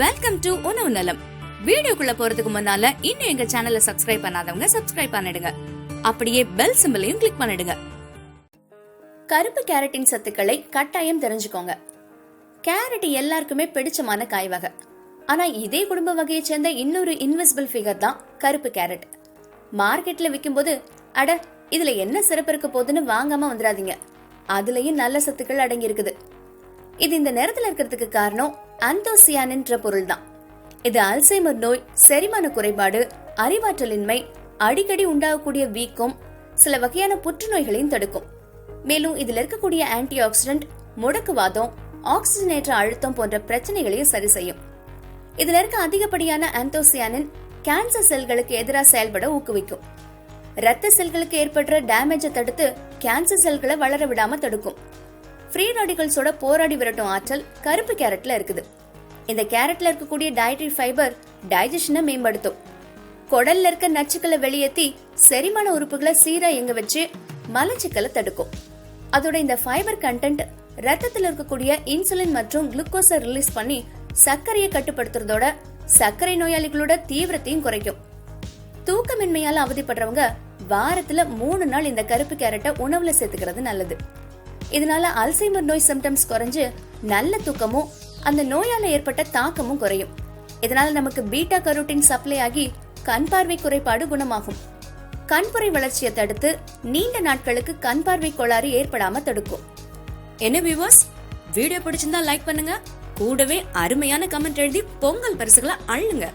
Welcome to உணவு நலம். வீடியோக்குள்ள போறதுக்கு முன்னால இன்னும் எங்க சேனலை சப்ஸ்கிரைப் பண்ணாதவங்க சப்ஸ்கிரைப் பண்ணிடுங்க. அப்படியே பெல் சிம்பலையும் கிளிக் பண்ணிடுங்க. கருப்பு கேரட்டின் சத்துக்களை கட்டாயம் தெரிஞ்சுக்கோங்க. கேரட் எல்லாருக்குமே பிடிச்சமான காய் வகை. ஆனா இதே குடும்ப வகையை சேர்ந்த இன்னொரு இன்விசிபிள் ஃபிகர் தான் கருப்பு கேரட். மார்க்கெட்ல விற்கும் போது அட இதுல என்ன சிறப்பு இருக்க போதுன்னு வாங்காம வந்துடாதீங்க. அதுலயும் நல்ல சத்துக்கள் அடங்கி இருக்குது. இது இந்த நேரத்துல இருக்கிறதுக்கு காரணம் ஆந்தோசியானின்ற பொருள் தான். இது அல்சைமர் நோய், செரிமான குறைபாடு, அறிவாற்றலின்மை, அடிக்கடி உண்டாகக்கூடிய வீக்கம், சில வகையான புற்றுநோய்களையும் தடுக்கும். மேலும் இதுல இருக்கக்கூடிய ஆன்டிஆக்சிடன்ட் முடக்குவாதம், ஆக்சிஜனேற்ற அழுத்தம் போன்ற பிரச்சனைகளையும் சரி செய்யும். இதுல இருக்க அதிகப்படியான ஆந்தோசியானின் கேன்சர் செல்களுக்கு எதிராக செயல்பட ஊக்குவிக்கும். ரத்த செல்களுக்கு ஏற்படுற டேமேஜை தடுத்து கேன்சர் செல்களை வளர விடாம தடுக்கும். ஃப்ரீ ராடிகல்ஸோட போராடி விரட்டும் ஆற்றல் கருப்பு கேரட்ல இருக்குது. இந்த கேரட்ல இருக்கக்கூடிய டயட்டரி ஃபைபர் டைஜஷனை மேம்படுத்தும். குடல்ல இருக்க நச்சுக்களை வெளியேற்றி செரிமான உறுப்புகளை சீரா இயங்க வச்சு மலச்சிக்கலை தடுக்கும். அதோட இந்த ஃபைபர் கண்டென்ட் ரத்தத்தில் இருக்கக்கூடிய இன்சுலின் மற்றும் குளுக்கோஸை ரிலீஸ் பண்ணி சர்க்கரையை கட்டுப்படுத்துறதோட சர்க்கரை நோயாளிகளோட தீவிரத்தையும் குறைக்கும். தூக்கமின்மையால அவதிப்படுறவங்க வாரத்துல 3 நாள் இந்த கருப்பு கேரட்டை உணவுல சேர்த்துக்கிறது நல்லது. இதனால அல்சைமர் நோய் சிம்டம்ஸ் குறைஞ்சு நல்ல தூக்கமும் அந்த நோயால ஏற்பட்ட தாக்கமும் குறையும். இதனால நமக்கு பீட்டா கரோட்டின் சப்ளை ஆகி கண் பார்வை குறைபாடு குணமாகும். கண்புரை வளர்ச்சியை தடுத்து நீண்ட நாட்களுக்கு கண் பார்வை கோளாறு ஏற்படாம தடுக்கும். என்ன வியூவர்ஸ், வீடியோ பிடிச்சிருந்தா லைக் பண்ணுங்க. கூடவே அருமையான கமெண்ட் எழுதி பொங்கல் பரிசுகளை அள்ளுங்க.